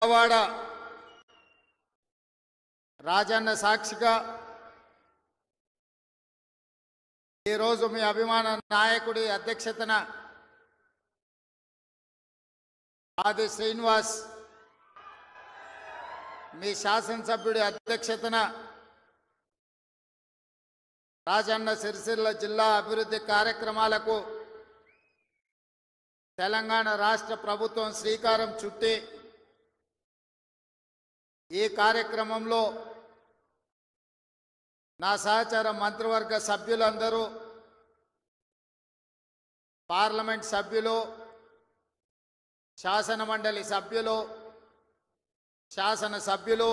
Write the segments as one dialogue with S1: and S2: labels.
S1: వేములవాడ రాజన్న సాక్షిగా ఈ రోజు మీ అభిమాన నాయకుడి అధ్యక్షతన ఆది శ్రీనివాస్ మీ శాసనసభ్యుడి అధ్యక్షతన రాజన్న సిరిసిల్ల జిల్లా అభివృద్ధి కార్యక్రమాలకు తెలంగాణ రాష్ట్ర ప్రభుత్వం శ్రీకారం చుట్టి ఈ కార్యక్రమంలో నా సహచర మంత్రివర్గ సభ్యులందరూ పార్లమెంట్ సభ్యులు శాసన మండలి సభ్యులు శాసన సభ్యులు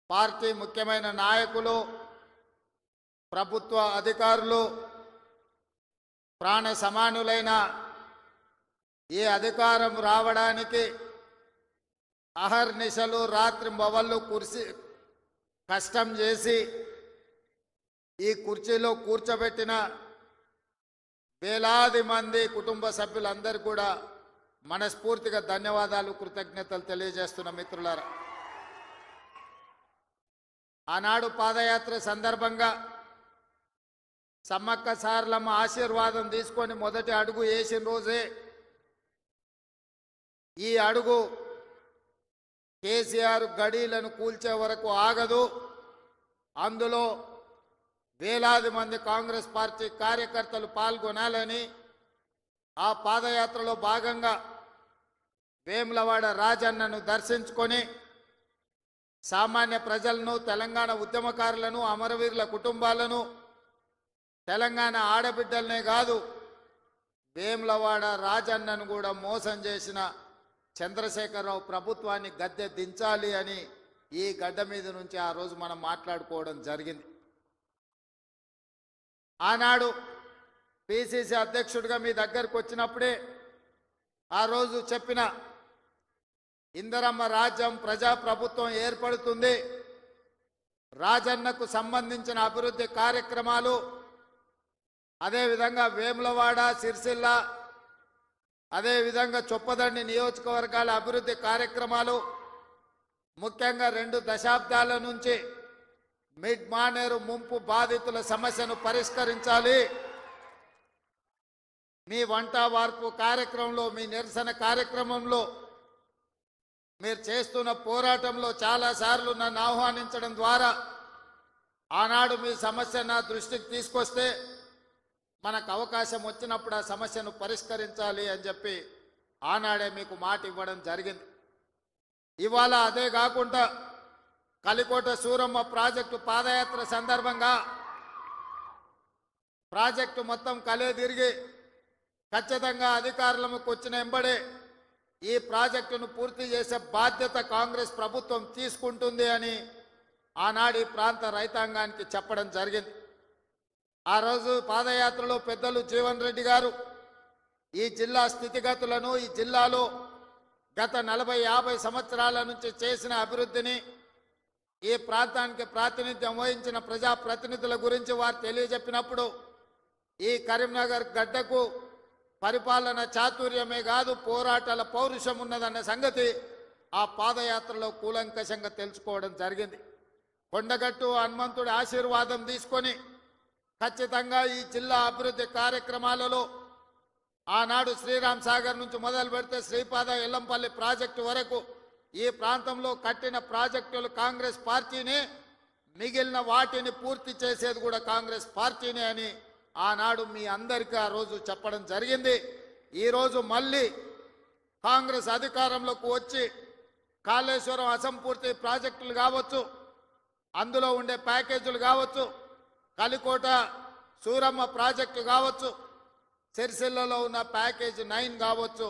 S1: పార్టీ ముఖ్యమైన నాయకులు ప్రభుత్వ అధికారులు ప్రాణ సమానులైన ఈ అధికారం రావడానికి అహర్నిశలు రాత్రింబవళ్ళు కష్టం చేసి ఈ కుర్చీలో కూర్చోబెట్టిన వేలాది మంది కుటుంబ సభ్యులందరూ కూడా మనస్ఫూర్తిగా ధన్యవాదాలు కృతజ్ఞతలు తెలియజేస్తున్న మిత్రులారా, ఆనాడు పాదయాత్ర సందర్భంగా సమ్మక్క సారలమ్మ ఆశీర్వాదం తీసుకొని మొదటి అడుగు వేసిన రోజే ఈ అడుగు కేసీఆర్ గడీలను కూల్చే వరకు ఆగదు, అందులో వేలాది మంది కాంగ్రెస్ పార్టీ కార్యకర్తలు పాల్గొనాలని ఆ పాదయాత్రలో భాగంగా వేములవాడ రాజన్నను దర్శించుకొని సామాన్య ప్రజలను తెలంగాణ ఉద్యమకారులను అమరవీరుల కుటుంబాలను తెలంగాణ ఆడబిడ్డలనే కాదు వేములవాడ రాజన్నను కూడా మోసం చేసిన చంద్రశేఖరరావు ప్రభుత్వాన్ని గద్దె దించాలి అని ఈ గడ్డ మీద నుంచి ఆ రోజు మనం మాట్లాడుకోవడం జరిగింది. ఆనాడు పిసిసి అధ్యక్షుడిగా మీ దగ్గరకు వచ్చినప్పుడే ఆ రోజు చెప్పిన ఇందిరమ్మ రాజ్యం ప్రజాప్రభుత్వం ఏర్పడుతుంది, రాజన్నకు సంబంధించిన అభివృద్ధి కార్యక్రమాలు అదేవిధంగా వేములవాడ సిరిసిల్ల అదేవిధంగా చొప్పదండి నియోజకవర్గాల అభివృద్ధి కార్యక్రమాలు ముఖ్యంగా 2 దశాబ్దాల నుంచి మిడ్ మానేరు ముంపు బాధితుల సమస్యను పరిష్కరించాలి, మీ వంట వార్పు కార్యక్రమంలో మీ నిరసన కార్యక్రమంలో మీరు చేస్తున్న పోరాటంలో చాలాసార్లు నన్ను ఆహ్వానించడం ద్వారా ఆనాడు మీ సమస్య నా దృష్టికి తీసుకొస్తే మనకు అవకాశం వచ్చినప్పుడు ఆ సమస్యను పరిష్కరించాలి అని చెప్పి ఆనాడే మీకు మాట ఇవ్వడం జరిగింది. ఇవాళ అదే కాకుండా కలికోట సూరమ్మ ప్రాజెక్టు పాదయాత్ర సందర్భంగా ప్రాజెక్టు మొత్తం కలే తిరిగి ఖచ్చితంగా అధికారులకు వచ్చిన వెంబడే ఈ ప్రాజెక్టును పూర్తి చేసే బాధ్యత కాంగ్రెస్ ప్రభుత్వం తీసుకుంటుంది అని ఆనాడు ఈ ప్రాంత రైతాంగానికి చెప్పడం జరిగింది. ఆ రోజు పాదయాత్రలో పెద్దలు జీవన్ రెడ్డి గారు ఈ జిల్లా స్థితిగతులను ఈ జిల్లాలో గత 40-50 సంవత్సరాల నుంచి చేసిన అభివృద్ధిని ఈ ప్రాంతానికి ప్రాతినిధ్యం వహించిన ప్రజాప్రతినిధుల గురించి వారు తెలియజెప్పినప్పుడు ఈ కరీంనగర్ గడ్డకు పరిపాలన చాతుర్యమే కాదు పోరాటాల పౌరుషం ఉన్నదన్న సంగతి ఆ పాదయాత్రలో కూలంకషంగా తెలుసుకోవడం జరిగింది. కొండగట్టు హనుమంతుడి ఆశీర్వాదం తీసుకొని ఖచ్చితంగా ఈ జిల్లా అభివృద్ధి కార్యక్రమాలలో ఆనాడు శ్రీరామ్ సాగర్ నుంచి మొదలు పెడితే శ్రీపాద ఎల్లంపల్లి ప్రాజెక్టు వరకు ఈ ప్రాంతంలో కట్టిన ప్రాజెక్టులు కాంగ్రెస్ పార్టీనే, మిగిలిన వాటిని పూర్తి చేసేది కూడా కాంగ్రెస్ పార్టీనే అని ఆనాడు మీ అందరికీ ఆ రోజు చెప్పడం జరిగింది. ఈరోజు మళ్ళీ కాంగ్రెస్ అధికారంలోకి వచ్చి కాళేశ్వరం అసంపూర్తి ప్రాజెక్టులు కావచ్చు, అందులో ఉండే ప్యాకేజీలు కావచ్చు, కలికోట సూరమ్మ ప్రాజెక్టు కావచ్చు, సిరిసిల్లలో ఉన్న ప్యాకేజ్ 9 కావచ్చు,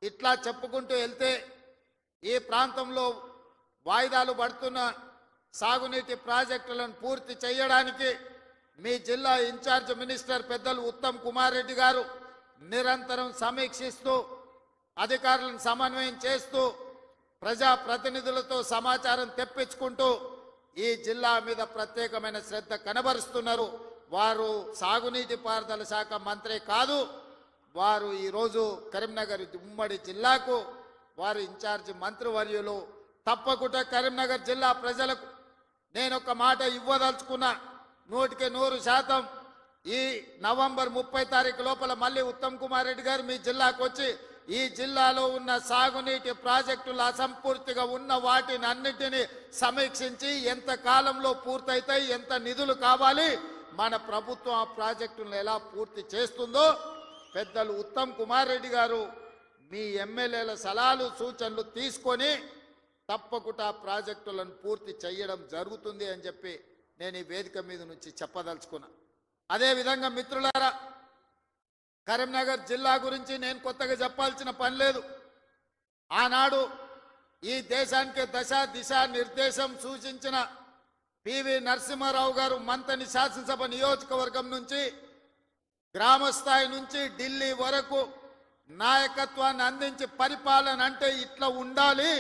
S1: ఇట్లా చెప్పుకుంటూ వెళ్తే ఈ ప్రాంతంలో వాయిదాలు పడుతున్న సాగునీటి ప్రాజెక్టులను పూర్తి చేయడానికి మీ జిల్లా ఇన్ఛార్జ్ మినిస్టర్ పెద్దలు ఉత్తమ్ కుమార్ రెడ్డి గారు నిరంతరం సమీక్షిస్తూ అధికారులను సమన్వయం చేస్తూ ప్రజాప్రతినిధులతో సమాచారం తెప్పించుకుంటూ ఈ జిల్లా మీద ప్రత్యేకమైన శ్రద్ధ కనబరుస్తున్నారు. వారు సాగునీటి పారుదల శాఖ మంత్రి కాదు, వారు ఈరోజు కరీంనగర్ ఉమ్మడి జిల్లాకు వారి ఇన్ఛార్జి మంత్రివర్యులు తప్పకుండా కరీంనగర్ జిల్లా ప్రజలకు నేను ఒక మాట ఇవ్వదలుచుకున్నా. 100% ఈ నవంబర్ 30 తారీఖు లోపల మళ్ళీ ఉత్తమ్ కుమార్ రెడ్డి గారు మీ జిల్లాకు వచ్చి ఈ జిల్లాలో ఉన్న సాగునీటి ప్రాజెక్టులు అసంపూర్తిగా ఉన్న వాటిని అన్నిటినీ సమీక్షించి ఎంత కాలంలో పూర్తయితాయి, ఎంత నిధులు కావాలి, మన ప్రభుత్వం ఆ ప్రాజెక్టులను ఎలా పూర్తి చేస్తుందో పెద్దలు ఉత్తమ్ కుమార్ రెడ్డి గారు మీ ఎమ్మెల్యేల సలహాలు సూచనలు తీసుకొని తప్పకుండా ప్రాజెక్టులను పూర్తి చేయడం జరుగుతుంది అని చెప్పి నేను ఈ వేదిక మీద నుంచి చెప్పదలుచుకున్నా. అదేవిధంగా మిత్రులారా, కరీంనగర్ జిల్లా గురించి నేను కొత్తగా చెప్పాల్సిన పని లేదు. ఆనాడు ఈ దేశానికి దశ దిశ నిర్దేశం సూచించిన పివి నరసింహారావు గారు మంతని శాసనసభ నియోజకవర్గం నుంచి గ్రామ స్థాయి నుంచి ఢిల్లీ వరకు నాయకత్వాన్ని అందించి పరిపాలన అంటే ఇట్లా ఉండాలి,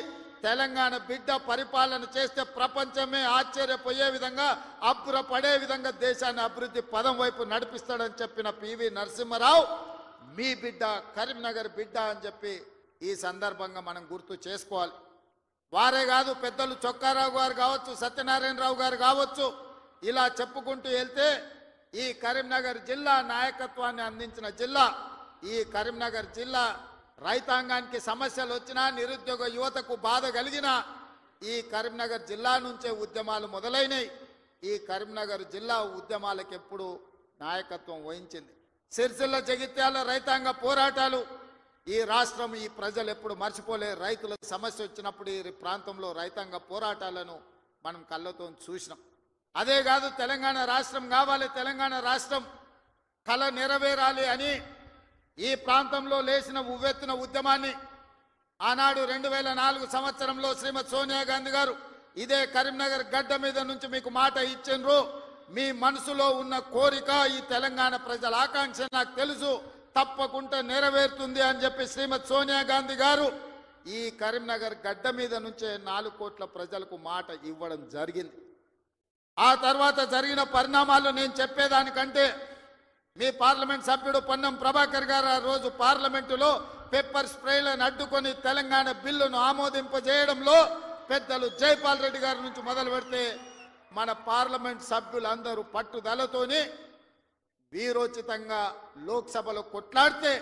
S1: తెలంగాణ బిడ్డ పరిపాలన చేస్తే ప్రపంచమే ఆశ్చర్యపోయే విధంగా అబ్బురపడే విధంగా దేశాన్ని అభివృద్ధి పదం వైపు నడిపిస్తాడని చెప్పిన పివి నరసింహారావు మీ బిడ్డ, కరీంనగర్ బిడ్డ అని చెప్పి ఈ సందర్భంగా మనం గుర్తు చేసుకోవాలి. వారే కాదు, పెద్దలు చొక్కారావు గారు కావచ్చు, సత్యనారాయణరావు గారు కావచ్చు, ఇలా చెప్పుకుంటూ వెళ్తే ఈ కరీంనగర్ జిల్లా నాయకత్వాన్ని అందించిన జిల్లా. ఈ కరీంనగర్ జిల్లా రైతాంగానికి సమస్యలు వచ్చినా, నిరుద్యోగ యువతకు బాధ కలిగినా ఈ కరీంనగర్ జిల్లా నుంచే ఉద్యమాలు మొదలైనవి. ఈ కరీంనగర్ జిల్లా ఉద్యమాలకు ఎప్పుడు నాయకత్వం వహించింది. సిరిసిల్ల జగిత్యాల రైతాంగ పోరాటాలు ఈ రాష్ట్రం, ఈ ప్రజలు ఎప్పుడు మర్చిపోలే. రైతుల సమస్య వచ్చినప్పుడు ఈ ప్రాంతంలో రైతాంగ పోరాటాలను మనం కళ్ళతో చూసినాం. అదే కాదు, తెలంగాణ రాష్ట్రం కావాలి, తెలంగాణ రాష్ట్రం కళ నెరవేరాలి అని ఈ ప్రాంతంలో లేచిన ఉవ్వెత్తున ఉద్యమాన్ని ఆనాడు 2004 సంవత్సరంలో శ్రీమతి సోనియా గాంధీ గారు ఇదే కరీంనగర్ గడ్డ మీద నుంచి మీకు మాట ఇచ్చిండ్రు. మీ మనసులో ఉన్న కోరిక, ఈ తెలంగాణ ప్రజల ఆకాంక్ష నాకు తెలుసు, తప్పకుండా నెరవేరుతుంది అని చెప్పి శ్రీమతి సోనియా గాంధీ గారు ఈ కరీంనగర్ గడ్డ మీద నుంచే 4 కోట్ల ప్రజలకు మాట ఇవ్వడం జరిగింది. ఆ తర్వాత జరిగిన పరిణామాలు నేను చెప్పేదానికంటే మీ పార్లమెంట్ సభ్యుడు పొన్నం ప్రభాకర్ గారు ఆ రోజు పార్లమెంటులో పెప్పర్ స్ప్రేలను అడ్డుకొని తెలంగాణ బిల్లును ఆమోదింపజేయడంలో పెద్దలు జైపాల్ రెడ్డి గారి నుంచి మొదలు పెడితే మన పార్లమెంట్ సభ్యులందరూ పట్టుదలతోని వీరోచితంగా లోక్సభలో కొట్లాడితే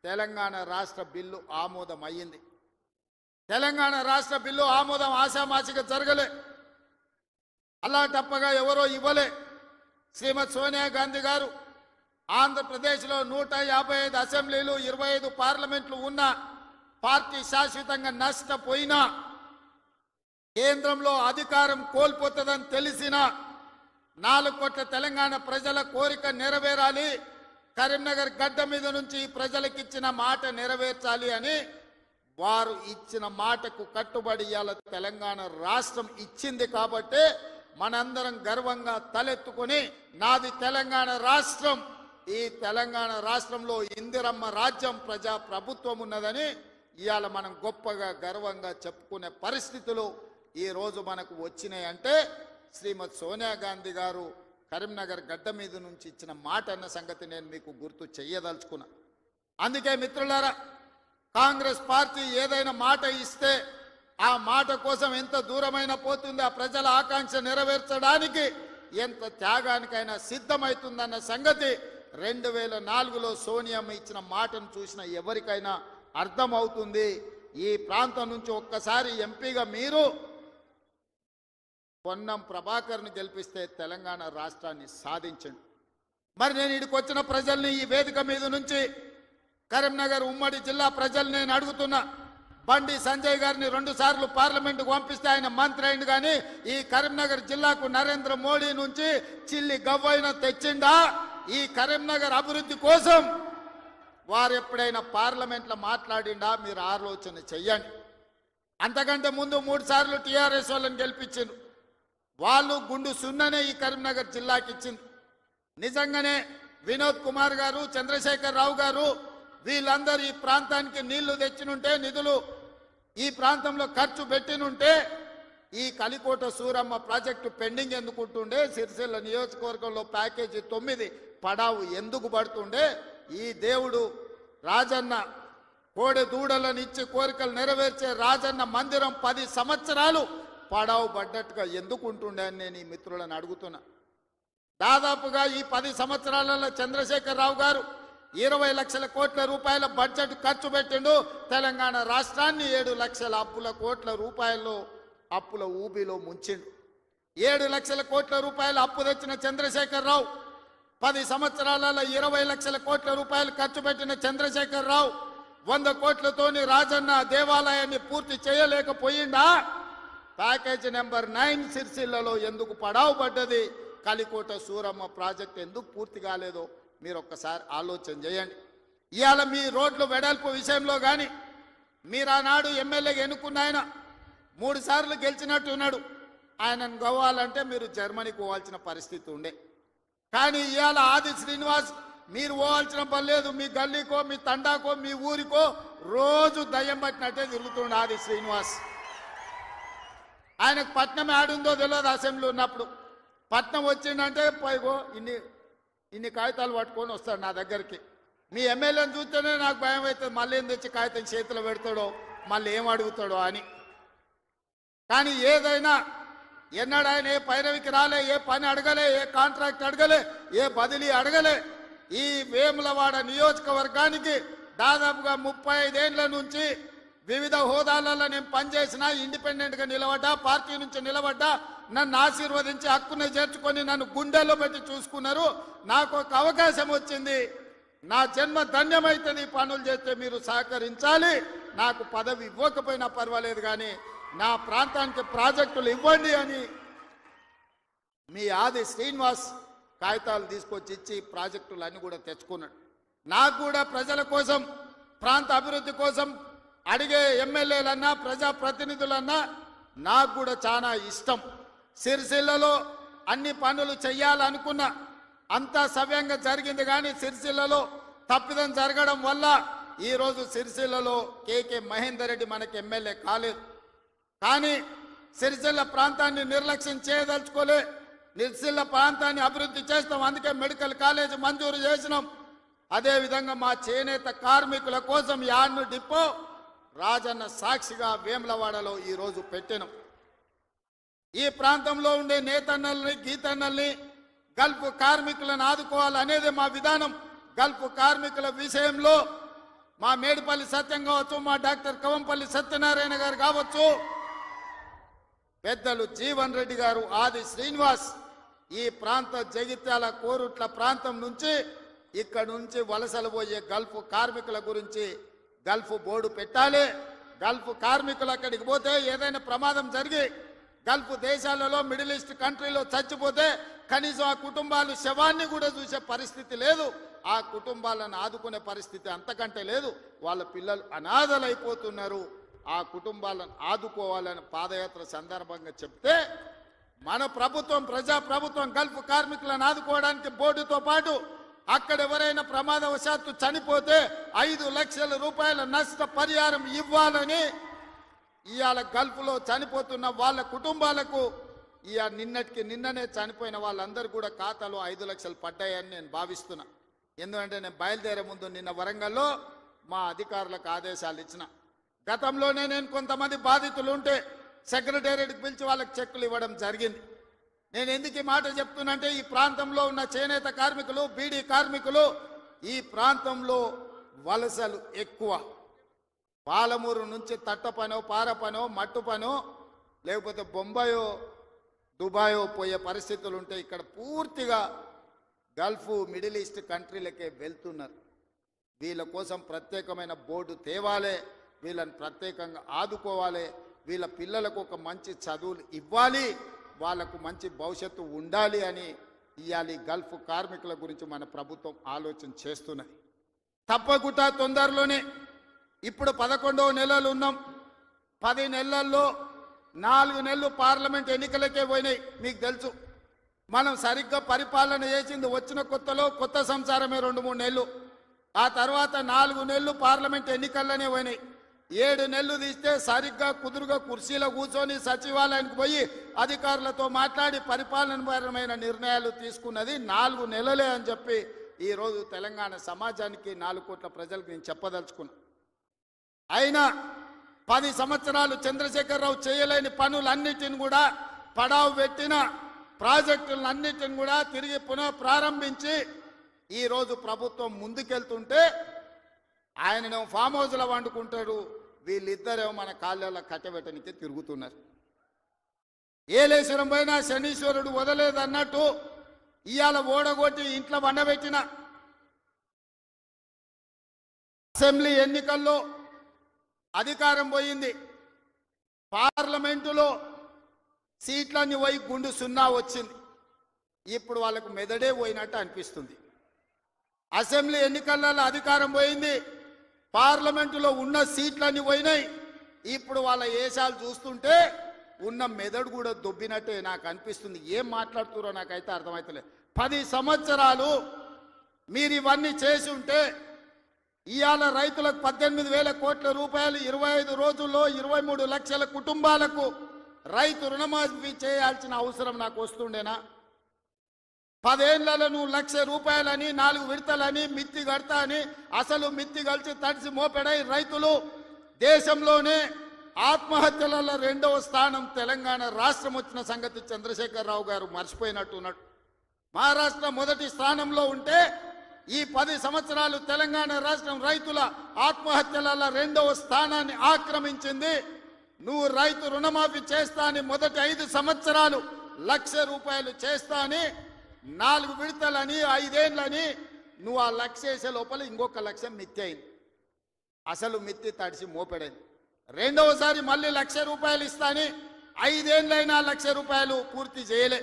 S1: తెలంగాణ రాష్ట్ర బిల్లు ఆమోదం అయ్యింది. తెలంగాణ రాష్ట్ర బిల్లు ఆమోదం ఆశామాసిగా జరగలే, అలాంటప్పగా ఎవరో ఇవ్వలే. శ్రీమతి సోనియా గాంధీ గారు ఆంధ్రప్రదేశ్లో 155 అసెంబ్లీలు, 25 పార్లమెంట్లు ఉన్న పార్టీ శాశ్వతంగా నష్టపోయినా, కేంద్రంలో అధికారం కోల్పోతుందని తెలిసిన 4 కోట్ల తెలంగాణ ప్రజల కోరిక నెరవేరాలి, కరీంనగర్ గడ్డ మీద నుంచి ప్రజలకు ఇచ్చిన మాట నెరవేర్చాలి అని వారు ఇచ్చిన మాటకు కట్టుబడి ఇవాళ తెలంగాణ రాష్ట్రం ఇచ్చింది. కాబట్టి మనందరం గర్వంగా తలెత్తుకొని నాది తెలంగాణ రాష్ట్రం, ఈ తెలంగాణ రాష్ట్రంలో ఇందిరమ్మ రాజ్యం, ప్రజా ప్రభుత్వం ఉన్నదని ఇవాళ మనం గొప్పగా గర్వంగా చెప్పుకునే పరిస్థితులు ఈ రోజు మనకు వచ్చినాయి. అంటే శ్రీమతి సోనియా గాంధీ గారు కరీంనగర్ గడ్డ మీద నుంచి ఇచ్చిన మాట అన్న సంగతి నేను మీకు గుర్తు చెయ్యదలుచుకున్నా. అందుకే మిత్రులారా, కాంగ్రెస్ పార్టీ ఏదైనా మాట ఇస్తే ఆ మాట కోసం ఎంత దూరమైనా పోతుంది, ఆ ప్రజల ఆకాంక్ష నెరవేర్చడానికి ఎంత త్యాగానికైనా సిద్ధమవుతుందన్న సంగతి 2004లో సోనియమ్మ ఇచ్చిన మాటను చూసిన ఎవరికైనా అర్థమవుతుంది. ఈ ప్రాంతం నుంచి ఒక్కసారి ఎంపీగా మీరు పొన్నం ప్రభాకర్ను గెలిపిస్తే తెలంగాణ రాష్ట్రాన్ని సాధించండి. మరి నేను ఇక్కడికి వచ్చిన ప్రజల్ని, ఈ వేదిక మీద నుంచి కరీంనగర్ ఉమ్మడి జిల్లా ప్రజల్ని నేను అడుగుతున్నా. బండి సంజయ్ గారిని 2 సార్లు పార్లమెంటుకు పంపిస్తే ఆయన మంత్రి అయింది, కానీ ఈ కరీంనగర్ జిల్లాకు నరేంద్ర మోడీ నుంచి చిల్లి గవ్వైనా తెచ్చిండా? ఈ కరీంనగర్ అభివృద్ధి కోసం వారు ఎప్పుడైనా పార్లమెంట్లో మాట్లాడిండా? మీరు ఆలోచన చెయ్యండి. అంతకంటే ముందు 3 సార్లు టీఆర్ఎస్ వాళ్ళని గెలిపించిండ్రు. వాళ్ళు గుండు సున్ననే ఈ కరీంనగర్ జిల్లాకి ఇచ్చింది. నిజంగానే వినోద్ కుమార్ గారు, చంద్రశేఖర్ రావు గారు వీళ్ళందరూ ఈ ప్రాంతానికి నీళ్లు తెచ్చినుంటే, నిధులు ఈ ప్రాంతంలో ఖర్చు పెట్టినుంటే ఈ కలికోట సూరమ్మ ప్రాజెక్టు పెండింగ్ ఎందుకుంటుండే, సిరిసిల్ల నియోజకవర్గంలో ప్యాకేజీ 9 పడావు ఎందుకు పడుతుండే? ఈ దేవుడు రాజన్న కోడి దూడలను ఇచ్చి కోరికలు నెరవేర్చే రాజన్న మందిరం 10 సంవత్సరాలు పడావు పడ్డట్టుగా ఎందుకు ఉంటుండే అని నేను ఈ మిత్రులను అడుగుతున్నా. దాదాపుగా ఈ 10 సంవత్సరాలలో చంద్రశేఖరరావు గారు 20 లక్షల కోట్ల రూపాయల బడ్జెట్ ఖర్చు పెట్టిండు. తెలంగాణ రాష్ట్రాన్ని 7 లక్షల కోట్ల రూపాయల్లో అప్పుల ఊబిలో ముంచిండు. 7 లక్షల కోట్ల రూపాయల అప్పు తెచ్చిన చంద్రశేఖరరావు 10 సంవత్సరాలలో 20 లక్షల కోట్ల రూపాయలు ఖర్చు పెట్టిన చంద్రశేఖరరావు 100 కోట్లతోని రాజన్న దేవాలయాన్ని పూర్తి చేయలేకపోయిందా? ప్యాకేజీ నెంబర్ 9 సిరిసిల్లలో ఎందుకు పడావు పడ్డది? కలికోట సూరమ్మ ప్రాజెక్ట్ ఎందుకు పూర్తి కాలేదో మీరు ఒక్కసారి ఆలోచన చేయండి. ఇవాళ మీ రోడ్లు వెడల్పు విషయంలో కానీ మీరు ఆనాడు ఎమ్మెల్యేగా ఎన్నుకున్న ఆయన 3 సార్లు గెలిచినట్టున్నాడు. ఆయనను గవ్వాలంటే మీరు జర్మనీకి పోవాల్సిన పరిస్థితి ఉండే. కానీ ఇవాళ ఆది శ్రీనివాస్ మీరు పోవాల్సిన పని లేదు. మీ గల్లీకో మీ తండాకో మీ ఊరికో రోజు దయ్యం పట్టినట్టే తిరుగుతుండే ఆది శ్రీనివాస్. ఆయనకు పట్నం ఆడుందో తెలియదు. అసెంబ్లీ ఉన్నప్పుడు పట్నం వచ్చిందంటే పైగో ఇన్ని కాగితాలు పట్టుకొని వస్తాడు నా దగ్గరికి. మీ ఎమ్మెల్యేని చూస్తేనే నాకు భయం అవుతుంది, మళ్ళీ ఏం తెచ్చి కాగితం చేతిలో పెడతాడో, మళ్ళీ ఏం అడుగుతాడో అని. కానీ ఏదైనా ఎన్నడూ ఆయన ఏ పైరవికి రాలే, ఏ పని అడగలే, ఏ కాంట్రాక్ట్ అడగలే, ఏ బదిలీ అడగలే. ఈ వేములవాడ నియోజకవర్గానికి దాదాపుగా 35 ఏళ్ల నుంచి వివిధ హోదాలలో నేను పనిచేసిన, ఇండిపెండెంట్గా నిలబడ్డా, పార్టీ నుంచి నిలబడ్డా, నన్ను ఆశీర్వదించి హక్కుని చేర్చుకొని నన్ను గుండెల్లో పెట్టి చూసుకున్నారు. నాకు ఒక అవకాశం వచ్చింది, నా జన్మ ధన్యమైతుంది. ఈ పనులు చేస్తే మీరు సహకరించాలి. నాకు పదవి ఇవ్వకపోయినా పర్వాలేదు, కానీ నా ప్రాంతానికి ప్రాజెక్టులు ఇవ్వండి అని మీ ఆది శ్రీనివాస్ కాగితాలు తీసుకొచ్చి ఇచ్చి ప్రాజెక్టులు అన్ని కూడా తెచ్చుకున్నాడు. నాకు కూడా ప్రజల కోసం, ప్రాంత అభివృద్ధి కోసం అడిగే ఎమ్మెల్యేలన్నా ప్రజాప్రతినిధులన్నా నాకు కూడా చాలా ఇష్టం. సిరిసిల్లలో అన్ని పనులు చెయ్యాలనుకున్నా, అంతా సవ్యంగా జరిగింది. కానీ సిరిసిల్లలో తప్పిదం జరగడం వల్ల ఈరోజు సిరిసిల్లలో కేకే మహేందర్ రెడ్డి మనకి ఎమ్మెల్యే కాలేదు. కానీ సిరిసిల్ల ప్రాంతాన్ని నిర్లక్ష్యం చేయదలుచుకోలే. సిరిసిల్ల ప్రాంతాన్ని అభివృద్ధి చేస్తాం, అందుకే మెడికల్ కాలేజ్ మంజూరు చేసినాం. అదేవిధంగా మా చేనేత కార్మికుల కోసం యాడ్ను డిపో రాజన్న సాక్షిగా వేములవాడలో ఈరోజు పెట్టినాం. ఈ ప్రాంతంలో ఉండే నేతన్నల్ని, గీతన్నల్ని, గల్ఫ్ కార్మికులను ఆదుకోవాలనేది మా విధానం. గల్ఫ్ కార్మికుల విషయంలో మా మేడిపల్లి సత్యం కావచ్చు, మా డాక్టర్ కవంపల్లి సత్యనారాయణ గారు కావచ్చు, పెద్దలు జీవన్ రెడ్డి గారు, ఆది శ్రీనివాస్ ఈ ప్రాంత జగిత్యాల కోరుట్ల ప్రాంతం నుంచి ఇక్కడ నుంచి వలసలు పోయే గల్ఫ్ కార్మికుల గురించి గల్ఫ్ బోర్డు పెట్టాలి. గల్ఫ్ కార్మికులు అక్కడికి పోతే ఏదైనా ప్రమాదం జరిగి గల్ఫ్ దేశాలలో, మిడిల్ ఈస్ట్ కంట్రీలో చచ్చిపోతే కనీసం ఆ కుటుంబాలు శవాన్ని కూడా చూసే పరిస్థితి లేదు. ఆ కుటుంబాలను ఆదుకునే పరిస్థితి అంతకంటే లేదు. వాళ్ళ పిల్లలు అనాథలైపోతున్నారు. ఆ కుటుంబాలను ఆదుకోవాలని పాదయాత్ర సందర్భంగా చెప్తే మన ప్రభుత్వం, ప్రజాప్రభుత్వం గల్ఫ్ కార్మికులను ఆదుకోవడానికి బోర్డుతో పాటు అక్కడ ఎవరైనా ప్రమాదవశాత్తు చనిపోతే 5 లక్షల రూపాయల నష్టపరిహారం ఇవ్వాలని ఇవాళ గల్ఫ్లో చనిపోతున్న వాళ్ళ కుటుంబాలకు నిన్ననే చనిపోయిన వాళ్ళందరూ కూడా ఖాతాలో 5 లక్షలు పడ్డాయని నేను భావిస్తున్నా. ఎందుకంటే నేను బయలుదేరే ముందు నిన్న వరంగల్లో మా అధికారులకు ఆదేశాలు ఇచ్చిన. గతంలోనే నేను కొంతమంది బాధితులు ఉంటే సెక్రటేరియట్కి పిలిచి వాళ్ళకి చెక్కులు ఇవ్వడం జరిగింది. నేను ఎందుకు ఈ మాట చెప్తున్నంటే ఈ ప్రాంతంలో ఉన్న చేనేత కార్మికులు, బీడీ కార్మికులు ఈ ప్రాంతంలో వలసలు ఎక్కువ. పాలమూరు నుంచి తట్ట పనో, పార పనో, మట్టు పనో, లేకపోతే బొంబాయో, దుబాయో పోయే పరిస్థితులు ఉంటే ఇక్కడ పూర్తిగా గల్ఫ్, మిడిల్ ఈస్ట్ కంట్రీలకే వెళ్తున్నారు. వీళ్ళ కోసం ప్రత్యేకమైన బోర్డు తేవాలి, వీళ్ళని ప్రత్యేకంగా ఆదుకోవాలి, వీళ్ళ పిల్లలకు ఒక మంచి చదువులు ఇవ్వాలి, వాళ్లకు మంచి భవిష్యత్తు ఉండాలి అని ఇవాళ గల్ఫ్ కార్మికుల గురించి మన ప్రభుత్వం ఆలోచన చేస్తున్నది. తప్పకుండా తొందరలోనే ఇప్పుడు 11వ నెలలు ఉన్నాం. 10 నెలల్లో 4 నెలలు పార్లమెంట్ ఎన్నికలకే పోయినాయి. మీకు తెలుసు, మనం సరిగ్గా పరిపాలన చేసింది వచ్చిన కొత్తలో కొత్త సంసారమే 2-3 నెలలు. ఆ తర్వాత 4 నెలలు పార్లమెంట్ ఎన్నికల్లోనే పోయినాయి. 7 నెలలు తీస్తే సరిగ్గా కుదురుగా కుర్చీలో కూర్చొని సచివాలయానికి పోయి అధికారులతో మాట్లాడి పరిపాలనపరమైన నిర్ణయాలు తీసుకున్నది 4 నెలలే అని చెప్పి ఈరోజు తెలంగాణ సమాజానికి, 4 కోట్ల ప్రజలకు నేను చెప్పదలుచుకున్నా. అయినా 10 సంవత్సరాలు చంద్రశేఖరరావు చేయలేని పనులన్నిటిని కూడా పడావు పెట్టిన ప్రాజెక్టులన్నిటిని కూడా తిరిగి పునః ప్రారంభించి ఈరోజు ప్రభుత్వం ముందుకెళ్తుంటే ఆయననేమో ఫామ్ హౌస్లో వండుకుంటాడు, వీళ్ళిద్దరేమో మన కాళ్ళలో కట్టబెట్టనికి తిరుగుతున్నారు. ఏలేశ్వరం పోయినా శనీశ్వరుడు వదలేదన్నట్టు ఇవాళ ఓడగొట్టి ఇంట్లో వండబెట్టిన అసెంబ్లీ ఎన్నికల్లో అధికారం పోయింది. పార్లమెంటులో సీట్లన్నీ పోయి గుండు 0 వచ్చింది. ఇప్పుడు వాళ్ళకు మెదడే పోయినట్టు అనిపిస్తుంది. అసెంబ్లీ ఎన్నికలలో అధికారం పోయింది, పార్లమెంటులో ఉన్న సీట్లన్నీ పోయినాయి. ఇప్పుడు వాళ్ళ ఏషాలు చూస్తుంటే ఉన్న మెదడు కూడా దొబ్బినట్టే నాకు అనిపిస్తుంది. ఏం మాట్లాడుతున్నారో నాకైతే అర్థమవుతలేదు. 10 సంవత్సరాలు మీరు ఇవన్నీ చేసి ఉంటే ఇవాళ రైతులకు 18,000 కోట్ల రూపాయలు 25 రోజుల్లో 23 లక్షల కుటుంబాలకు రైతు రుణమాఫీ చేయాల్సిన అవసరం నాకు వస్తుండేనా? 10 ఏళ్లలో నువ్వు 1,00,000 రూపాయలని 4 విడతలని మిత్తి కడతా అని అసలు మిత్తి కలిసి తడిసి మోపెడై రైతులు దేశంలోనే ఆత్మహత్యలలో 2వ స్థానం తెలంగాణ రాష్ట్రం వచ్చిన సంగతి చంద్రశేఖరరావు గారు మర్చిపోయినట్టున్నాడు. మహారాష్ట్ర మొదటి స్థానంలో ఉంటే ఈ 10 సంవత్సరాలు తెలంగాణ రాష్ట్రం రైతుల ఆత్మహత్యలలో 2వ స్థానాన్ని ఆక్రమించింది. నువ్వు రైతు రుణమాఫీ చేస్తా అని మొదటి 5 సంవత్సరాలు 1,00,000 రూపాయలు చేస్తా అని 4 విడతలని 5 ఏళ్ళని నువ్వు ఆ 1,00,000 చేసే లోపల ఇంకొక 1,00,000 మిత్తి అయింది. అసలు మిత్తి తడిసి మోపెడైంది. రెండవసారి మళ్ళీ 1,00,000 రూపాయలు ఇస్తా అని 5 ఏళ్ళైనా 1,00,000 రూపాయలు పూర్తి చేయలే.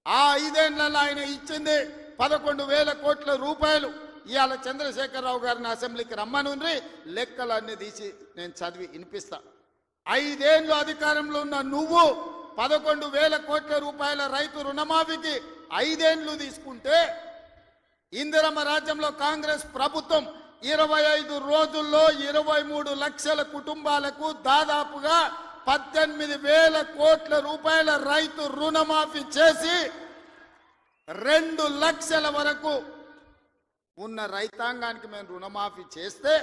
S1: ఆ 5 ఏళ్లలో ఆయన ఇచ్చింది 11,000 కోట్ల రూపాయలు. ఇవాళ చంద్రశేఖరరావు గారిని అసెంబ్లీకి రమ్మనుండ్రి, లెక్కలన్నీ తీసి నేను చదివి వినిపిస్తా. 5 ఏళ్ళు అధికారంలో ఉన్న నువ్వు 11,000 కోట్ల రూపాయల రైతు రుణమాఫీకి 5 ఏళ్ళు తీసుకుంటే ఇందిరమ్మ రాజ్యంలో కాంగ్రెస్ ప్రభుత్వం 25 రోజుల్లో 23 లక్షల కుటుంబాలకు దాదాపుగా 18,000 కోట్ల రూపాయల రైతు రుణమాఫీ చేసి 2 లక్షల వరకు ఉన్న రైతాంగానికి మేము రుణమాఫీ చేస్తే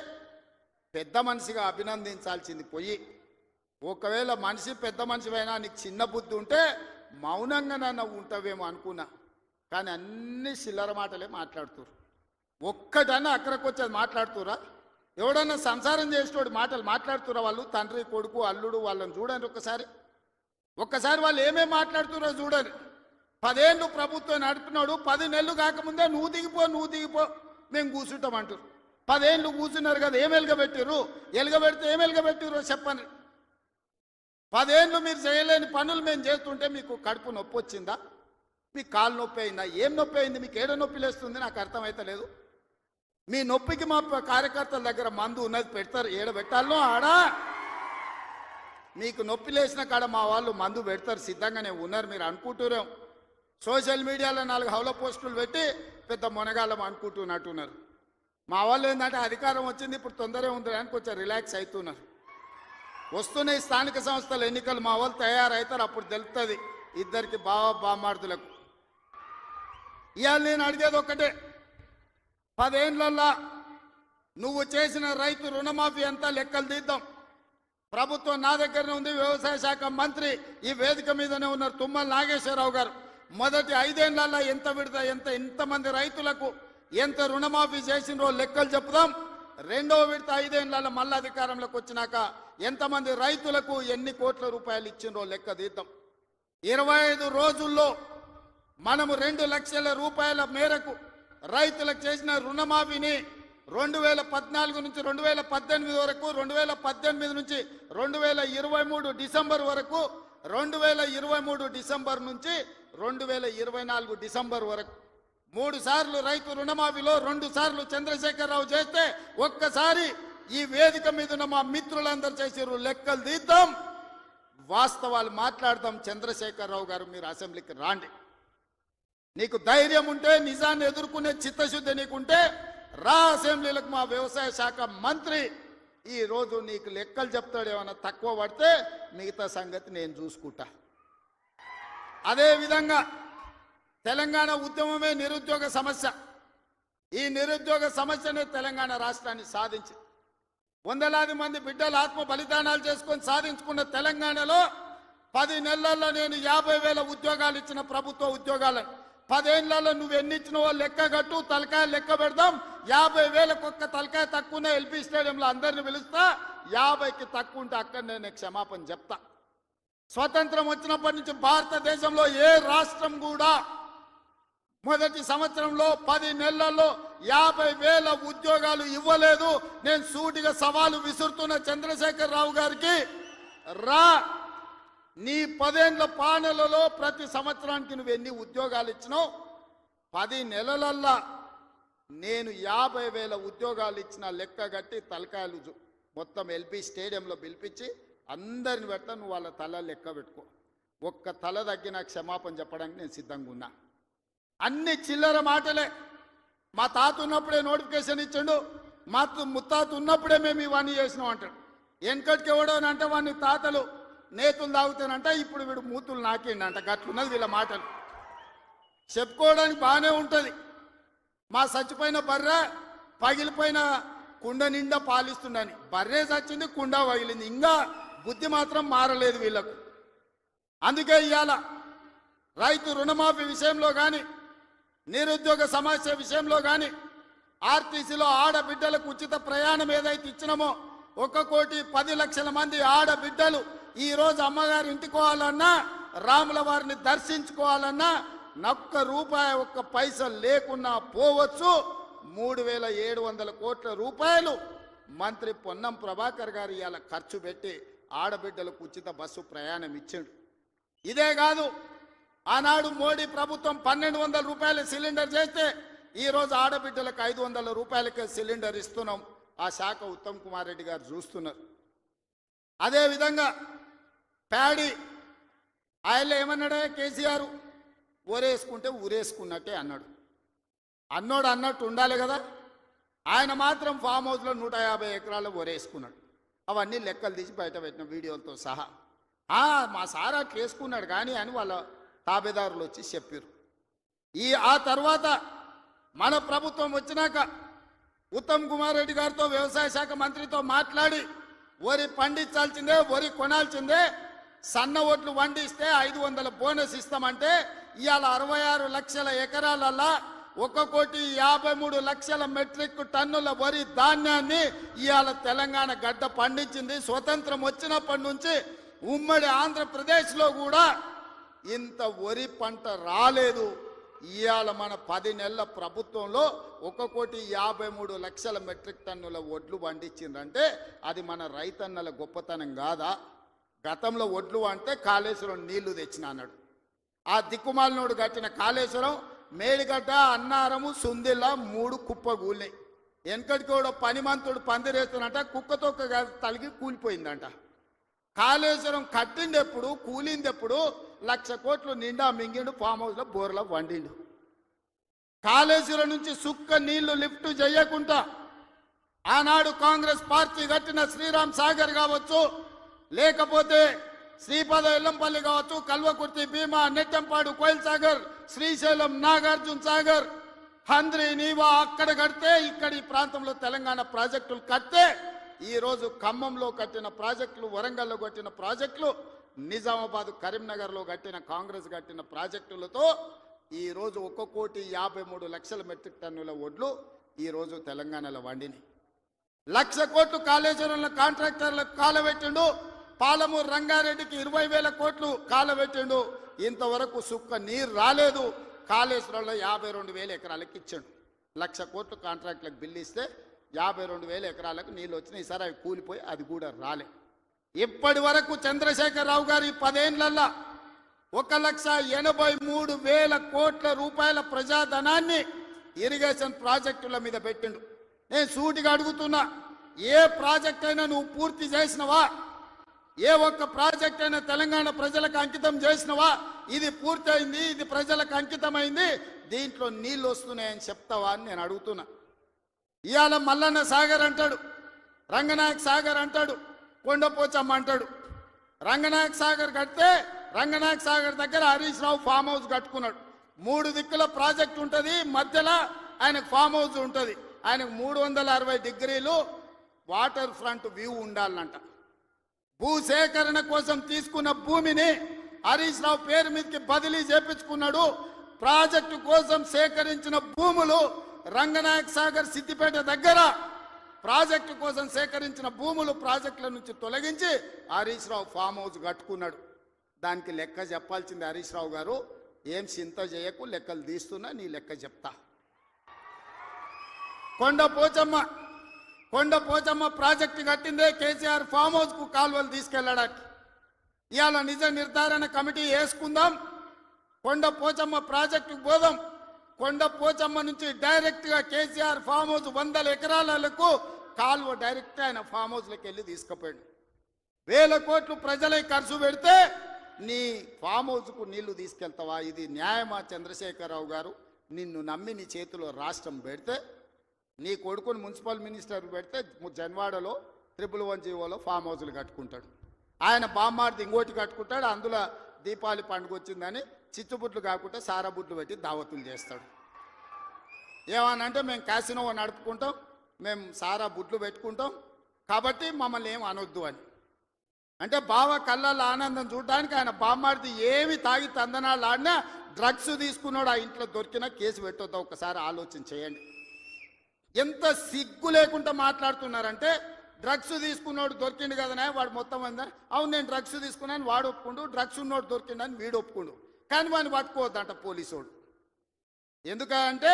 S1: పెద్ద మనిషిగా అభినందించాల్సింది పోయి, ఒకవేళ మనిషి పెద్ద మనిషివైనా నీకు చిన్న బుద్ధి ఉంటే మౌనంగా నన్ను ఉంటావేమో అనుకున్నా. కానీ అన్ని చిల్లర మాటలే మాట్లాడుతున్నారు. ఒక్కటన్నా అక్కడికి వచ్చేది మాట్లాడుతురా? ఎవడన్నా సంసారం చేసేటోడు మాటలు మాట్లాడుతురా? వాళ్ళు తండ్రి కొడుకు అల్లుడు వాళ్ళని చూడండి ఒక్కసారి వాళ్ళు ఏమేమి మాట్లాడుతురో చూడండి. 10 ఏళ్ళు ప్రభుత్వం నడిపినాడు, 10 నెలలు కాకముందే నువ్వు దిగిపో మేము కూర్చుంటామంటారు. 10 ఏళ్ళు కూర్చున్నారు కదా, ఏం ఎలుగబెట్టారు? ఎలుగబెడితే ఏం ఎలుగబెట్టారో చెప్పండి. 10 ఏళ్ళు మీరు చేయలేని పనులు మేము చేస్తుంటే మీకు కడుపు నొప్పి వచ్చిందా? మీకు కాలు నొప్పి అయిందా? ఏం నొప్పి అయింది? మీకు ఏడ నొప్పి లేస్తుంది? నాకు అర్థమైతలేదు. మీ నొప్పికి మా కార్యకర్తల దగ్గర మందు ఉన్నది, పెడతారు. ఏడ పెట్టాలనో ఆడా మీకు నొప్పి లేచిన కాడ మా వాళ్ళు మందు పెడతారు, సిద్ధంగానే ఉన్నారు. మీరు అనుకుంటున్నాం సోషల్ మీడియాలో 4 హౌల పోస్టులు పెట్టి పెద్ద మొనగాళ్ళం అనుకుంటున్నట్టున్నారు. మా వాళ్ళు ఏంటంటే అధికారం వచ్చింది ఇప్పుడు తొందరగా ఉంది అని కొంచెం రిలాక్స్ అవుతున్నారు. వస్తున్నాయి స్థానిక సంస్థల ఎన్నికలు, మా వాళ్ళు తయారవుతారు, అప్పుడు తెలుస్తుంది ఇద్దరికి బామార్దులకు. ఇవాళ నేను అడిగేది ఒక్కటే, 10 ఏళ్లలో నువ్వు చేసిన రైతు రుణమాఫీ అంతా లెక్కలు తీద్దాం. ప్రభుత్వం నా దగ్గరనే ఉంది, వ్యవసాయ శాఖ మంత్రి ఈ వేదిక మీదనే ఉన్నారు తుమ్మల నాగేశ్వరరావు గారు. మొదటి 5 ఏళ్లలో ఎంతమంది రైతులకు ఎంత రుణమాఫీ చేసినో లెక్కలు చెప్దాం. 2వ విడత 5 ఏళ్లలో మళ్ళీ అధికారంలోకి వచ్చినాక ఎంతమంది రైతులకు ఎన్ని కోట్ల రూపాయలు ఇచ్చినో లెక్క తీద్దాం. 25 రోజుల్లో మనము 2 లక్షల రూపాయల మేరకు రైతులకు చేసిన రుణమాఫీని 2014 నుంచి 2018 వరకు, 2018 నుంచి 2023 డిసెంబర్ వరకు, 2023 డిసెంబర్ నుంచి 2024 డిసెంబర్ వరకు 3 సార్లు రైతు రుణమాఫీలో 2 సార్లు చంద్రశేఖరరావు చేస్తే ఒక్కసారి ఈ వేదిక మీద ఉన్న మా మిత్రులందరూ చేసారు. లెక్కలు తీద్దాం, వాస్తవాలు మాట్లాడదాం. చంద్రశేఖరరావు గారు మీరు అసెంబ్లీకి రాండి. నీకు ధైర్యం ఉంటే, నిజాన్ని ఎదుర్కొనే చిత్తశుద్ధి నీకుంటే రా అసెంబ్లీలకు. మా వ్యవసాయ శాఖ మంత్రి ఈ రోజు నీకు లెక్కలు చెప్తాడు. ఏమైనా తక్కువ పడితే మిగతా సంగతి నేను చూసుకుంటా. అదేవిధంగా తెలంగాణ ఉద్యమమే నిరుద్యోగ సమస్య. ఈ నిరుద్యోగ సమస్యనే తెలంగాణ రాష్ట్రాన్ని సాధించి వందలాది మంది బిడ్డలు ఆత్మ బలిదానాలు చేసుకొని సాధించుకున్న తెలంగాణలో 10 నెలల్లో నేను 50,000 ఉద్యోగాలు ఇచ్చిన ప్రభుత్వ ఉద్యోగాలను 10 ఏళ్లలో నువ్వు ఎన్ని ఇచ్చినవో లెక్క కట్టు, తలకాయ లెక్క పెడదాం. 50,000కు ఒక్క తలకాయ తక్కువనే ఎల్పీ స్టేడియంలో అందరిని పిలుస్తా. 50కి తక్కువ ఉంటే అక్కడ నేను క్షమాపణ చెప్తా. స్వతంత్రం వచ్చినప్పటి నుంచి భారతదేశంలో ఏ రాష్ట్రం కూడా మొదటి సంవత్సరంలో 10 నెలల్లో 50,000 ఉద్యోగాలు ఇవ్వలేదు. నేను సూటిగా సవాలు విసురుతున్న చంద్రశేఖర్ రావు గారికి, నీ 10 ఏళ్ల పాలనలో ప్రతి సంవత్సరానికి నువ్వు ఎన్ని ఉద్యోగాలు ఇచ్చినావు? 10 నెలలల్లా నేను 50,000 ఉద్యోగాలు ఇచ్చిన లెక్క కట్టి తలకాయలు మొత్తం ఎల్పీ స్టేడియంలో పిలిపించి అందరిని పెడతా. నువ్వు వాళ్ళ తల లెక్క పెట్టుకో. ఒక్క తల తగ్గిన క్షమాపణ చెప్పడానికి నేను సిద్ధంగా ఉన్నా. అన్ని చిల్లర మాటలే. మా తాత ఉన్నప్పుడే నోటిఫికేషన్ ఇచ్చిండు, మా ముత్తాత ఉన్నప్పుడే మేము ఇవన్నీ చేసినాం అంటాడు. వెనకటికి ఎవడోనంటే వాడిని తాతలు నేతులు తాగుతానంట, ఇప్పుడు వీడు మూతులు నాకిండంట. గట్లున్నది వీళ్ళ మాటలు. చెప్పుకోవడానికి బాగానే ఉంటుంది. మా చచ్చిపోయిన బర్రె పగిలిపోయిన కుండ నిండా పాలిస్తుండని. బర్రె చచ్చింది, కుండ పగిలింది. ఇంకా బుద్ధి మాత్రం మారలేదు వీళ్ళకు. అందుకే ఇవాళ రైతు రుణమాఫీ విషయంలో కానీ, నిరుద్యోగ సమస్య విషయంలో కానీ, ఆర్టీసీలో ఆడబిడ్డలకు ఉచిత ప్రయాణం ఏదైతే ఇచ్చినామో 1,10,00,000 మంది ఆడబిడ్డలు ఈరోజు అమ్మగారి ఇంటికి పోవాలన్నా, రాముల వారిని దర్శించుకోవాలన్నా ఒక్క రూపాయి ఒక్క పైస లేకున్నా పోవచ్చు. 3,700 కోట్ల రూపాయలు మంత్రి పొన్నం ప్రభాకర్ గారు ఇవాళ ఖర్చు పెట్టి ఆడబిడ్డలకు ఉచిత బస్సు ప్రయాణం ఇచ్చిండు. ఇదే కాదు, ఆనాడు మోడీ ప్రభుత్వం 1,200 రూపాయల సిలిండర్ చేస్తే ఈరోజు ఆడబిడ్డలకు 500 రూపాయలకే సిలిండర్ ఇస్తున్నాం. ఆ శాఖ ఉత్తమ్ కుమార్ రెడ్డి గారు చూస్తున్నారు. అదేవిధంగా ప్యాడీ ఆయనలో ఏమన్నాడే కేసీఆర్, ఊరేసుకుంటే ఊరేసుకున్నట్టే అన్నాడు. అన్నోడు అన్నట్టు ఉండాలి కదా. ఆయన మాత్రం ఫామ్ హౌస్లో 150 ఎకరాలు ఊరేసుకున్నాడు. అవన్నీ లెక్కలు తీసి బయట పెట్టిన వీడియోలతో సహా. మా సార్ అట్లా వేసుకున్నాడు కానీ అని వాళ్ళ తాబేదారులు వచ్చి చెప్పారు. ఆ తర్వాత మన ప్రభుత్వం వచ్చినాక ఉత్తమ్ కుమార్ రెడ్డి గారితో వ్యవసాయ శాఖ మంత్రితో మాట్లాడి వరి పండించాల్సిందే, వరి కొనాల్సిందే, సన్న ఓట్లు వండిస్తే 500 బోనస్ ఇస్తామంటే ఇవాళ 66 లక్షల ఎకరాలల్లా 1,53,00,000 మెట్రిక్ టన్నుల వరి ధాన్యాన్ని ఇవాళ తెలంగాణ గడ్డ పండించింది. స్వతంత్రం వచ్చినప్పటి నుంచి ఉమ్మడి ఆంధ్రప్రదేశ్లో కూడా ఇంత వరి పంట రాలేదు. ఇవాళ మన 10 నెలల ప్రభుత్వంలో 1,53,00,000 మెట్రిక్ టన్నుల వడ్లు పండించిందంటే అది మన రైతన్నల గొప్పతనం కాదా? గతంలో వడ్లు అంటే కాళేశ్వరం నీళ్లు తెచ్చిన అన్నాడు. ఆ దిక్కుమాలినోడు కట్టిన కాళేశ్వరం మేడిగడ్డ, అన్నారము, సుందిల్ల 3 కుప్పగూలినాయి. వెనకటికి కూడా పనిమంతుడు పందిరేస్తున్నట కుక్కతో తలిగి కూలిపోయిందంట. కాళేశ్వరం కట్టిండెప్పుడు, కూలిందెప్పుడు? 1,00,000 కోట్లు నిండా మింగిండు, ఫామ్ హౌస్లో బోర్లో వండిండు. కాళేశ్వరం నుంచి సుక్క నీళ్లు లిఫ్ట్ చేయకుండా ఆనాడు కాంగ్రెస్ పార్టీ కట్టిన శ్రీరామ్ సాగర్ కావచ్చు, లేకపోతే శ్రీపద ఎల్లంపల్లి కావచ్చు, కల్వకుర్తి, భీమా, నెట్టంపాడు, కోయిల్ సాగర్, శ్రీశైలం, నాగార్జున సాగర్, హంద్రి, నీవా అక్కడ కడితే ఇక్కడ ఈ ప్రాంతంలో తెలంగాణ ప్రాజెక్టులు కడితే ఈరోజు ఖమ్మంలో కట్టిన ప్రాజెక్టులు, వరంగల్లో కట్టిన ప్రాజెక్టులు, నిజామాబాద్, కరీంనగర్లో కట్టిన కాంగ్రెస్ కట్టిన ప్రాజెక్టులతో ఈరోజు 1,53,00,000 మెట్రిక్ టన్నుల వడ్లు ఈరోజు తెలంగాణలో వండినాయి. 1,00,000 కోట్లు కాళేశ్వరంలో కాంట్రాక్టర్లకు కాలబెట్టిండు. పాలమూరు రంగారెడ్డికి 20,000 కోట్లు కాలబెట్టిండు. ఇంతవరకు సుక్క నీరు రాలేదు. కాళేశ్వరంలో 52,000 ఎకరాలకు ఇచ్చాడు. 1,00,000 కోట్లు కాంట్రాక్టులకు బిల్లు ఇస్తే 52,000 ఎకరాలకు నీళ్ళు వచ్చినాయి. ఈసారి అవి కూలిపోయి అది కూడా రాలే. ఇప్పటి వరకు చంద్రశేఖర్ రావు గారి 10 ఏళ్లల్లా 1,83,000 కోట్ల రూపాయల ప్రజాధనాన్ని ఇరిగేషన్ ప్రాజెక్టుల మీద పెట్టిండు. నేను సూటిగా అడుగుతున్నా, ఏ ప్రాజెక్ట్ అయినా నువ్వు పూర్తి చేసినవా? ఏ ఒక్క ప్రాజెక్ట్ అయినా తెలంగాణ ప్రజలకు అంకితం చేసినవా? ఇది పూర్తయింది, ఇది ప్రజలకు అంకితమైంది, దీంట్లో నీళ్ళు వస్తున్నాయని చెప్తావా అని నేను అడుగుతున్నా. ఇవాళ మల్లన్న సాగర్ అంటాడు, రంగనాయక్ సాగర్ అంటాడు, కొండపోచమ్మ అంటాడు. రంగనాయక్ సాగర్ కడితే రంగనాయక్ సాగర్ దగ్గర హరీష్ రావు ఫామ్ హౌస్ కట్టుకున్నాడు. 3 దిక్కుల ప్రాజెక్ట్ ఉంటుంది, మధ్యలో ఆయనకు ఫామ్ హౌస్ ఉంటుంది. ఆయనకు 360 డిగ్రీలు వాటర్ ఫ్రంట్ వ్యూ ఉండాలంట. భూసేకరణ కోసం తీసుకున్న భూమిని హరీష్ రావు పేరు మీదకి బదిలీ చేపించుకున్నాడు. ప్రాజెక్టు కోసం సేకరించిన భూములు రంగనాయక సాగర్ సిద్దిపేట దగ్గర ప్రాజెక్టు కోసం సేకరించిన భూములు ప్రాజెక్టుల నుంచి తొలగించి హరీష్ రావు ఫామ్ హౌస్ కట్టుకున్నాడు. దానికి లెక్క చెప్పాల్సింది హరీష్ రావు గారు. ఏం చింత చేయకు, లెక్కలు తీస్తున్నా, నీ లెక్క చెప్తా. కొండ పోచమ్మ ప్రాజెక్టు కట్టిందే కేసీఆర్ ఫామ్ హౌస్ కు కాలువలు తీసుకెళ్లడానికి. ఇవాళ నిజ నిర్ధారణ కమిటీ వేసుకుందాం, కొండ పోచమ్మ ప్రాజెక్టుకు పోదాం. కొండ పోచమ్మ నుంచి డైరెక్ట్ గా కేసీఆర్ ఫామ్ హౌస్ 100 ఎకరాలకు కాలువ డైరెక్ట్ ఆయన ఫామ్ హౌస్లోకి వెళ్ళి తీసుకుపోయాడు. 1000 కోట్లు ప్రజలై ఖర్చు పెడితే నీ ఫామ్ హౌస్కు నీళ్లు తీసుకెళ్తావా? ఇది న్యాయమా? చంద్రశేఖరరావు గారు, నిన్ను నమ్మి నీ చేతిలో రాష్ట్రం పెడితే, నీ కొడుకుని మున్సిపల్ మినిస్టర్ పెడితే జన్వాడలో 111 జీవోలో ఫామ్ హౌస్లు కట్టుకుంటాడు. ఆయన బామ్మార్ది ఇంకోటి కట్టుకుంటాడు. అందులో దీపావళి పండుగ వచ్చిందని చిచ్చుబుట్లు కాకుండా సారా బుట్లు పెట్టి దావతులు చేస్తాడు. ఏమనంటే మేము క్యాసినో నడుపుకుంటాం, మేము సారా బుట్లు పెట్టుకుంటాం కాబట్టి మమ్మల్ని ఏం అనొద్దు అని. అంటే బావ కళ్ళల్లో ఆనందం చూడడానికి ఆయన బామ్మార్ది ఏమి తాగి తందనాలు ఆడినా డ్రగ్స్ తీసుకున్నాడు ఆ ఇంట్లో దొరికినా కేసు పెట్టొద్దా? ఒకసారి ఆలోచన చేయండి. ఎంత సిగ్గు లేకుండా మాట్లాడుతున్నారంటే, డ్రగ్స్ తీసుకున్నాడు దొరికిండు కదనే వాడు మొత్తం అందని. అవును, నేను డ్రగ్స్ తీసుకున్నాను వాడు ఒప్పుకుండు, డ్రగ్స్ ఉన్నోడు దొరికిండని వీడు ఒప్పుకుండు, కానీ వాడిని పట్టుకోవద్దంట పోలీసోడు. ఎందుకంటే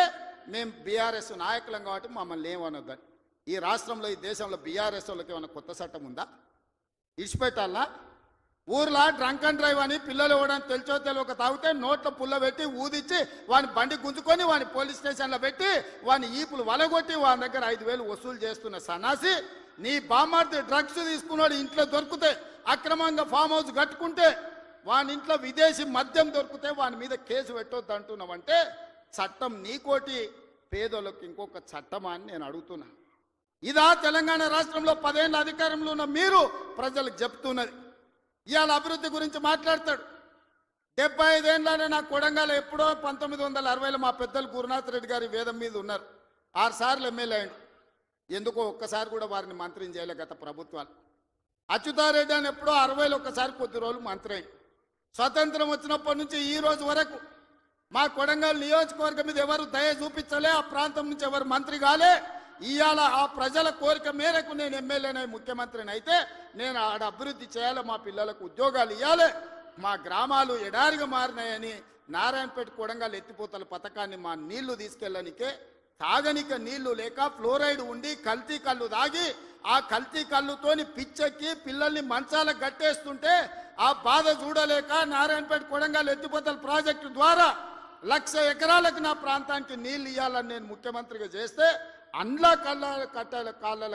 S1: మేము బీఆర్ఎస్ నాయకులం కాబట్టి మమ్మల్ని ఏమనొద్దని. ఈ రాష్ట్రంలో, ఈ దేశంలో బీఆర్ఎస్ వాళ్ళకి ఏమైనా కొత్త చట్టం ఉందా? ఇచ్చిపెట్టాలా? ఊర్లో డ్రంక్ అండ్ డ్రైవ్ అని పిల్లలు ఇవ్వడానికి తెలిసో తెలియక తాగితే నోట్లో పుల్ల పెట్టి ఊదిచ్చి వాని బండి గుంజుకొని వాని పోలీస్ స్టేషన్లో పెట్టి వాని ఈపులు వలగొట్టి వాని దగ్గర 5,000 వసూలు చేస్తున్న సన్నాసి, నీ బామ్మార్ది డ్రగ్స్ తీసుకున్నాడు ఇంట్లో దొరికితే, అక్రమంగా ఫామ్ హౌస్ కట్టుకుంటే, వాని ఇంట్లో విదేశీ మద్యం దొరికితే వాని మీద కేసు పెట్టొద్దు అంటున్నావంటే చట్టం నీకోటి, పేదోళ్ళకి ఇంకొక చట్టమా అని నేను అడుగుతున్నా. ఇదా తెలంగాణ రాష్ట్రంలో 10 ఏళ్ళ అధికారంలో ఉన్న మీరు ప్రజలకు చెప్తున్నది? ఇవాళ అభివృద్ధి గురించి మాట్లాడతాడు. 75 ఏళ్ళనే నా కొడంగల్ ఎప్పుడో 1960లో మా పెద్దలు గురునాథ్ రెడ్డి గారి వేదం మీద ఉన్నారు. 6 సార్లు ఎమ్మెల్యే అయ్యాడు. ఎందుకో ఒక్కసారి కూడా వారిని మంత్రిని చేయలే గత ప్రభుత్వాలు. అచ్యుతారెడ్డి అని ఎప్పుడో 60లో ఒక్కసారి కొద్ది రోజులు మంత్రి అయ్యాడు. స్వతంత్రం వచ్చినప్పటి నుంచి ఈ రోజు వరకు మా కొడంగల్ నియోజకవర్గం మీద ఎవరు దయ చూపించలే, ఆ ప్రాంతం నుంచి ఎవరు మంత్రి కాలే. ఇవాళ ఆ ప్రజల కోరిక మేరకు నేను ఎమ్మెల్యేనై ముఖ్యమంత్రిని అయితే నేను ఆడ అభివృద్ధి చేయాలి, మా పిల్లలకు ఉద్యోగాలు ఇవ్వాలి, మా గ్రామాలు ఎడారిగా మారినాయని నారాయణపేట కొడంగల్ ఎత్తిపోతల పథకాన్ని మా నీళ్లు తీసుకెళ్ళనికే తాగనిక నీళ్లు లేక ఫ్లోరైడ్ ఉండి కల్తీ కళ్ళు తాగి ఆ కల్తీ కళ్ళుతోని పిచ్చెక్కి పిల్లల్ని మంచాలకు గట్టేస్తుంటే ఆ బాధ చూడలేక నారాయణపేట కొడంగల్ ఎత్తిపోతల ప్రాజెక్టు ద్వారా 1,00,000 ఎకరాలకు నా ప్రాంతానికి నీళ్లు ఇవ్వాలని నేను ముఖ్యమంత్రిగా చేస్తే అండ్ల కాళ్ళ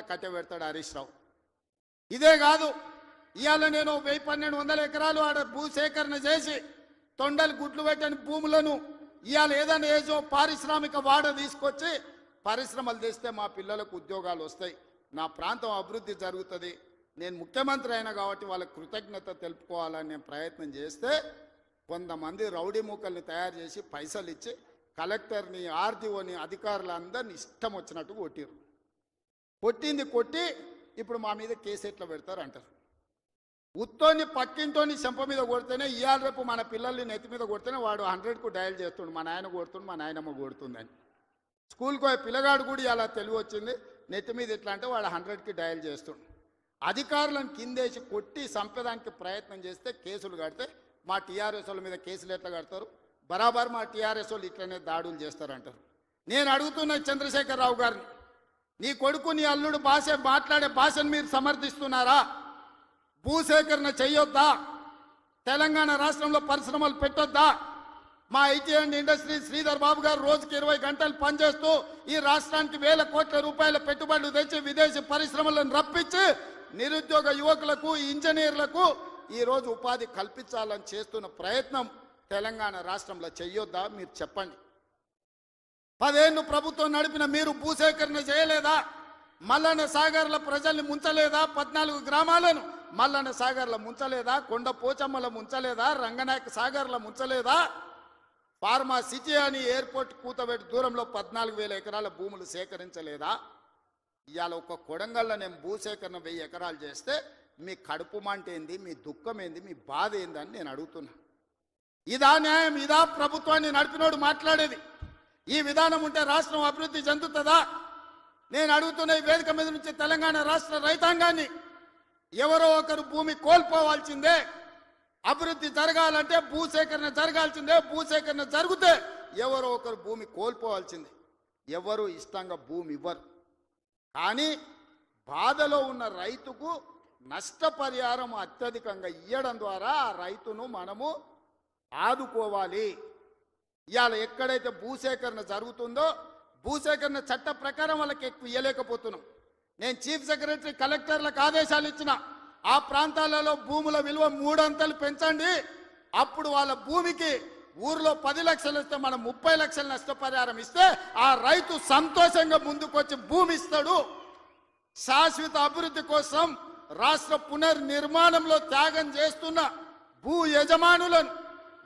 S1: కట్టబెడతాడు హరీష్ రావు. ఇదే కాదు, ఇవాళ నేను 1,000-1,200 ఎకరాలు ఆడ భూసేకరణ చేసి తొండలు గుడ్లు పెట్టని భూములను ఇవాళ ఏదైనా ఏజో పారిశ్రామిక వాడ తీసుకొచ్చి పరిశ్రమలు తెస్తే మా పిల్లలకు ఉద్యోగాలు వస్తాయి, నా ప్రాంతం అభివృద్ధి జరుగుతుంది. నేను ముఖ్యమంత్రి అయినా కాబట్టి వాళ్ళకి కృతజ్ఞత తెలుపుకోవాలని నేను ప్రయత్నం చేస్తే కొంతమంది రౌడీ మూకల్ని తయారు చేసి పైసలు ఇచ్చి కలెక్టర్ని, ఆర్డీఓని, అధికారులందరినీ ఇష్టం వచ్చినట్టు కొట్టిరు. కొట్టి ఇప్పుడు మా మీద కేసు ఎట్లా పెడతారు అంటారు. ఉత్తోని పక్కింటోని చెంప మీద కొడితేనే ఇవాళ రేపు మన పిల్లల్ని నెత్తి మీద కొడితేనే వాడు 100కు డయల్ చేస్తుండు, మా నాయన కొడుతుండు, మా నాయనమ్మ కొడుతుందని. స్కూల్కి పోయే పిల్లగాడు కూడా ఇలా తెలివి వచ్చింది, నెత్తి మీద ఎట్లా అంటే వాడు 100కి డయల్ చేస్తుండు. అధికారులను కిందేసి కొట్టి చంపేదానికి ప్రయత్నం చేస్తే కేసులు కడితే మా టీఆర్ఎస్ వాళ్ళ మీద కేసులు ఎట్లా కడతారు? బరాబర్ మా టీఆర్ఎస్ వాళ్ళు ఇట్లనే దాడులు చేస్తారంటారు. నేను అడుగుతున్న చంద్రశేఖరరావు గారిని, నీ కొడుకు నీ అల్లుడు మాట్లాడే భాషను మీరు సమర్థిస్తున్నారా? భూసేకరణ చెయ్యొద్దా? తెలంగాణ రాష్ట్రంలో పరిశ్రమలు పెట్టొద్దా? మా IT and industry Sridhar Babu గారు రోజుకి 20 గంటలు పనిచేస్తూ ఈ రాష్ట్రానికి 1,000 కోట్ల రూపాయల పెట్టుబడులు తెచ్చి విదేశీ పరిశ్రమలను రప్పించి నిరుద్యోగ యువకులకు, ఇంజనీర్లకు ఈరోజు ఉపాధి కల్పించాలని చేస్తున్న ప్రయత్నం తెలంగాణ రాష్ట్రంలో చెయ్యొద్దా? మీరు చెప్పండి. 10 ఏళ్ళు ప్రభుత్వం నడిపిన మీరు భూసేకరణ చేయలేదా? మల్లన్న సాగర్ల ప్రజల్ని ముంచలేదా? 14 గ్రామాలను మల్లన్న సాగర్ల ముంచలేదా? కొండ పోచమ్మల ముంచలేదా? రంగనాయక సాగర్ల ముంచలేదా? ఫార్మా సిటీ అని ఎయిర్పోర్ట్ కూతబెట్టి దూరంలో 14,000 ఎకరాల భూములు సేకరించలేదా? ఇవాళ ఒక కొడంగల్లో నేను భూసేకరణ 1000 ఎకరాలు చేస్తే మీ కడుపు మంట ఏంది, మీ దుఃఖం ఏంది, మీ బాధ ఏందని నేను అడుగుతున్నా. ఇదా న్యాయం? ఇదా ప్రభుత్వాన్ని నడిపినోడు మాట్లాడేది? ఈ విధానం ఉంటే రాష్ట్రం అభివృద్ధి చెందుతుందా? నేను అడుగుతున్న ఈ వేదిక మీద నుంచి తెలంగాణ రాష్ట్ర రైతాంగాన్ని, ఎవరో ఒకరు భూమి కోల్పోవాల్సిందే. అభివృద్ధి జరగాలంటే భూసేకరణ జరగాల్సిందే. భూసేకరణ జరిగితే ఎవరో ఒకరు భూమి కోల్పోవాల్సిందే. ఎవరు ఇష్టంగా భూమి ఇవ్వరు. కానీ బాధలో ఉన్న రైతుకు నష్టపరిహారం అత్యధికంగా ఇవ్వడం ద్వారా ఆ రైతును మనము ఆదుకోవాలి. ఇవాళ ఎక్కడైతే భూసేకరణ జరుగుతుందో భూసేకరణ చట్ట ప్రకారం వాళ్ళకి ఎక్కువ ఇవ్వలేకపోతున్నాం. నేను చీఫ్ సెక్రటరీ కలెక్టర్లకు ఆదేశాలు ఇచ్చిన, ఆ ప్రాంతాలలో భూముల విలువ 3 అంతలు పెంచండి. అప్పుడు వాళ్ళ భూమికి ఊర్లో 10 లక్షలు ఇస్తే మనం 30 లక్షల నష్టపరిహారం ఇస్తే ఆ రైతు సంతోషంగా ముందుకొచ్చి భూమి ఇస్తాడు. శాశ్వత అభివృద్ధి కోసం రాష్ట్ర పునర్నిర్మాణంలో త్యాగం చేస్తున్న భూ యజమానులను,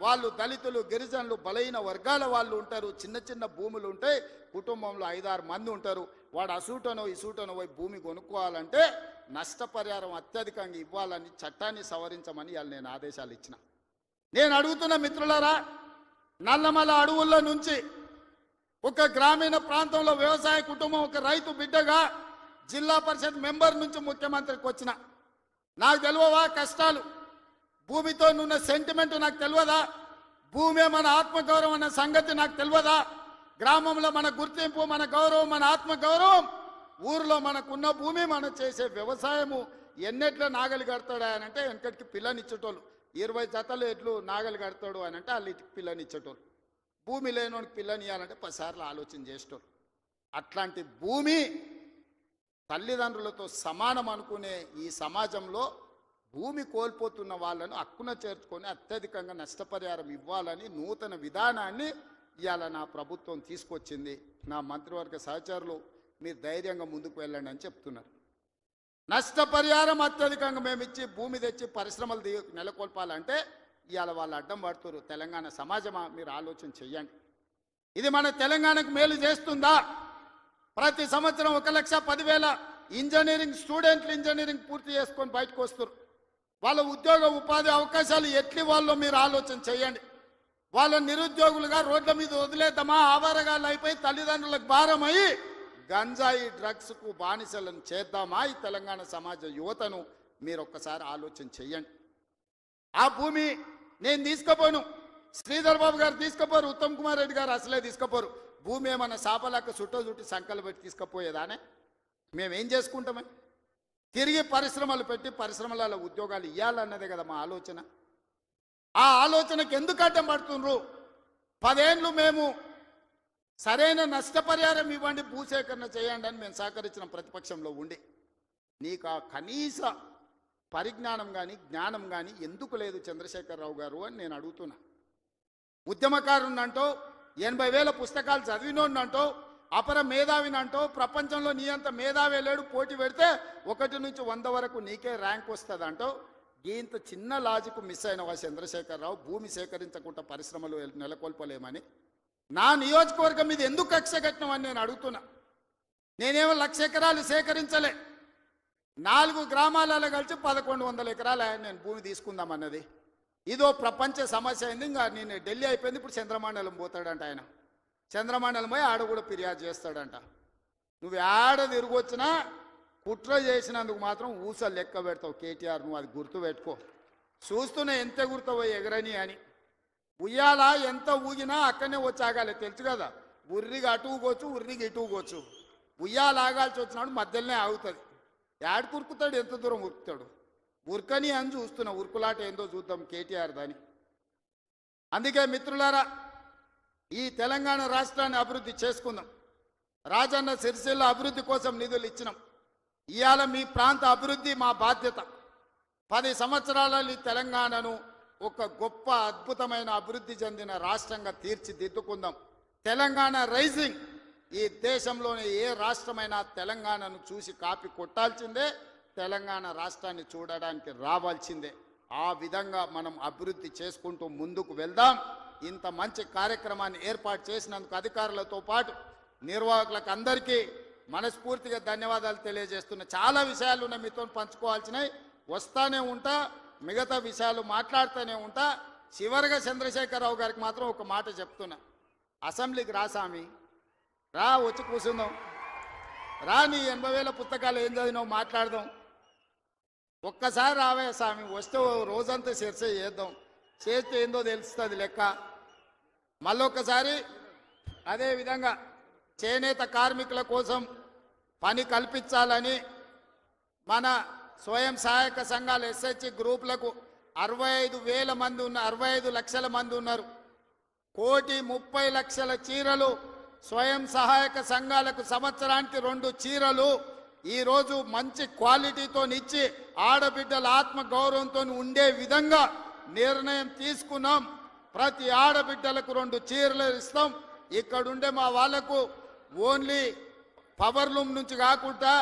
S1: వాళ్ళు దళితులు, గిరిజనులు, బలహీన వర్గాల వాళ్ళు ఉంటారు. చిన్న చిన్న భూములు ఉంటాయి, కుటుంబంలో 5-6 మంది ఉంటారు. వాడు అసూటనో ఇసూటనో పోయి భూమి కొనుక్కోవాలంటే నష్టపరిహారం అత్యధికంగా ఇవ్వాలని చట్టాన్ని సవరించమని వాళ్ళు నేను ఆదేశాలు ఇచ్చిన. నేను అడుగుతున్న మిత్రులారా, నల్లమల అడవుల్లో నుంచి ఒక గ్రామీణ ప్రాంతంలో వ్యవసాయ కుటుంబం, ఒక రైతు బిడ్డగా జిల్లా పరిషత్ మెంబర్ నుంచి ముఖ్యమంత్రికి వచ్చిన, నాకు తెలియవా కష్టాలు? భూమితో ఉన్న సెంటిమెంట్ నాకు తెలియదా? భూమే మన ఆత్మగౌరవం అన్న సంగతి నాకు తెలియదా? గ్రామంలో మన గుర్తింపు, మన గౌరవం, మన ఆత్మగౌరవం, ఊరిలో మనకున్న భూమి, మనం చేసే వ్యవసాయము. ఎన్నెట్ల నాగలి కడతాడు అని అంటే వెనకటికి పిల్లనిచ్చేటోళ్ళు, 20 జతలు ఎట్లు నాగలి కడతాడు అని అంటే వాళ్ళు పిల్లనిచ్చేటోళ్ళు. భూమి లేనోడికి పిల్లని ఇవ్వాలంటే 10 సార్లు ఆలోచన చేసేటోళ్ళు. అట్లాంటి భూమి తల్లిదండ్రులతో సమానం అనుకునే ఈ సమాజంలో భూమి కోల్పోతున్న వాళ్ళను హక్కున చేర్చుకొని అత్యధికంగా నష్టపరిహారం ఇవ్వాలని నూతన విధానాన్ని ఇవాళ నా ప్రభుత్వం తీసుకొచ్చింది. నా మంత్రివర్గ సహచరులు మీరు ధైర్యంగా ముందుకు వెళ్ళండి అని చెప్తున్నారు. నష్టపరిహారం అత్యధికంగా మేము ఇచ్చి భూమి తెచ్చి పరిశ్రమలు నెలకొల్పాలంటే ఇవాళ వాళ్ళు అడ్డం పడుతున్నారు. తెలంగాణ సమాజమా, మీరు ఆలోచన చెయ్యండి. ఇది మన తెలంగాణకు మేలు చేస్తుందా? ప్రతి సంవత్సరం 1,10,000 ఇంజనీరింగ్ స్టూడెంట్లు ఇంజనీరింగ్ పూర్తి చేసుకొని బయటకు వస్తారు. వాళ్ళ ఉద్యోగ ఉపాధి అవకాశాలు ఎట్లి వాళ్ళో మీరు ఆలోచన చేయండి. వాళ్ళ నిరుద్యోగులుగా రోడ్ల మీద వదిలేద్దామా? ఆవారగాళ్ళు అయిపోయి తల్లిదండ్రులకు భారమై గంజాయి డ్రగ్స్కు బానిసలను చేద్దామా? ఈ తెలంగాణ సమాజ యువతను మీరు ఒక్కసారి ఆలోచన చెయ్యండి. ఆ భూమి నేను తీసుకుపోను, శ్రీధర్ బాబు గారు తీసుకుపోరు, ఉత్తమ్ కుమార్ రెడ్డి గారు అసలే తీసుకుపోరు. భూమి ఏమన్నా సాపలాక చుట్టి సంకలు పెట్టి తీసుకుపోయేదానే? మేమేం చేసుకుంటామని? తిరిగి పరిశ్రమలు పెట్టి పరిశ్రమలలో ఉద్యోగాలు ఇవ్వాలన్నదే కదా మా ఆలోచన. ఆ ఆలోచనకు ఎందుకు అడ్డం పడుతుండ్రు? 10 ఏళ్ళు మేము సరైన నష్టపరిహారం ఇవ్వండి, భూసేకరణ చేయండి అని మేము సహకరించిన ప్రతిపక్షంలో ఉండి నీకు ఆ కనీస పరిజ్ఞానం కానీ జ్ఞానం కానీ ఎందుకు లేదు చంద్రశేఖరరావు గారు అని నేను అడుగుతున్నా. ఉద్యమకారునంటో 80,000 పుస్తకాలు చదివినోడినంటో అపర మేధావినంటో ప్రపంచంలో నీ అంత మేధావి లేడు, పోటీ పెడితే 1 నుంచి 100 వరకు నీకే ర్యాంక్ వస్తుంది అంటో ఇంత చిన్న లాజిక్ మిస్ అయినవా చంద్రశేఖరరావు? భూమి సేకరించకుండా పరిశ్రమలు నెలకొల్పలేమని నా నియోజకవర్గం మీద ఎందుకు కక్ష కట్టినవని నేను అడుగుతున్నా. నేనేమో 1,00,000 ఎకరాలు సేకరించలే, 4 గ్రామాలలో కలిసి 1,100 ఎకరాలు నేను భూమి తీసుకుందామన్నది. ఇదో ప్రపంచ సమస్య అయింది. ఇంకా నేను ఢిల్లీ అయిపోయింది, ఇప్పుడు చంద్రమండలం పోతాడంట ఆయన. చంద్రమండలం పోయి ఆడ కూడా ఫిర్యాదు చేస్తాడంట. నువ్వు ఆడ తిరిగొచ్చినా కుట్ర చేసినందుకు మాత్రం ఊసలు లెక్క పెడతావు కేటీఆర్, నువ్వు అది గుర్తుపెట్టుకో. చూస్తున్నా ఎంత గుర్తుపోయి ఎగరని అని. ఉయ్యాల ఎంత ఊగినా అక్కడనే వచ్చి ఆగాలి, తెలుసు కదా. ఉర్రికి అటు ఊగొచ్చు, ఉర్రికి ఇటు ఊగొచ్చు. ఉయ్యాల ఆగాల్సి వచ్చినాడు మధ్యలోనే ఆగుతుంది. యాడ్ కురుకుతాడు, ఎంత దూరం ఉరుకుతాడు? ఉరకని అని చూస్తున్నా. ఉరుకులాట ఏందో చూద్దాం కేటీఆర్ దాని. అందుకే మిత్రులారా, ఈ తెలంగాణ రాష్ట్రాన్ని అభివృద్ధి చేసుకుందాం. రాజన్న సిరిసిల్ల అభివృద్ధి కోసం నిధులు ఇచ్చినాం. ఇవాళ మీ ప్రాంత అభివృద్ధి మా బాధ్యత. 10 సంవత్సరాలలో ఈ తెలంగాణను ఒక గొప్ప అద్భుతమైన అభివృద్ధి చెందిన రాష్ట్రంగా తీర్చిదిద్దుకుందాం. తెలంగాణ రైజింగ్. ఈ దేశంలోని ఏ రాష్ట్రమైనా తెలంగాణను చూసి కాపీ కొట్టాల్సిందే, తెలంగాణ రాష్ట్రాన్ని చూడడానికి రావాల్సిందే. ఆ విధంగా మనం అభివృద్ధి చేసుకుంటూ ముందుకు వెళ్దాం. ఇంత మంచి కార్యక్రమాన్ని ఏర్పాటు చేసినందుకు అధికారులతో పాటు నిర్వాహకులకు అందరికీ మనస్ఫూర్తిగా ధన్యవాదాలు తెలియజేస్తున్నా. చాలా విషయాలు ఉన్నాయి మీతో పంచుకోవాల్సినవి, వస్తానే ఉంటా, మిగతా విషయాలు మాట్లాడుతూనే ఉంటా. చివరిగా చంద్రశేఖరరావు గారికి మాత్రం ఒక మాట చెప్తున్నా, అసెంబ్లీకి రా స్వామి, రా, వచ్చి కూర్చుందాం, రా, నీ 80,000 పుస్తకాలు ఏం చదివినావు మాట్లాడదాం, ఒక్కసారి రావే స్వామి, వస్తే రోజంతా చర్చ చేద్దాం, చేస్తే ఏందో తెలుస్తుంది లెక్క. మళ్ళొక్కసారి అదేవిధంగా చేనేత కార్మికుల కోసం పని కల్పించాలని మన స్వయం సహాయక సంఘాల ఎస్హెచ్ గ్రూపులకు 65,000 మంది ఉన్నారు, 65 లక్షల మంది ఉన్నారు. 1,30,00,000 చీరలు స్వయం సహాయక సంఘాలకు సంవత్సరానికి 2 చీరలు ఈరోజు మంచి క్వాలిటీతో ఇచ్చి ఆడబిడ్డల ఆత్మ గౌరవంతో ఉండే విధంగా నిర్ణయం తీసుకున్నాం. ప్రతి ఆడబిడ్డలకు 2 చీరలు ఇస్తాం. ఇక్కడుండే మా వాళ్లకు ఓన్లీ పవర్ లూమ్ నుంచి కాకుండా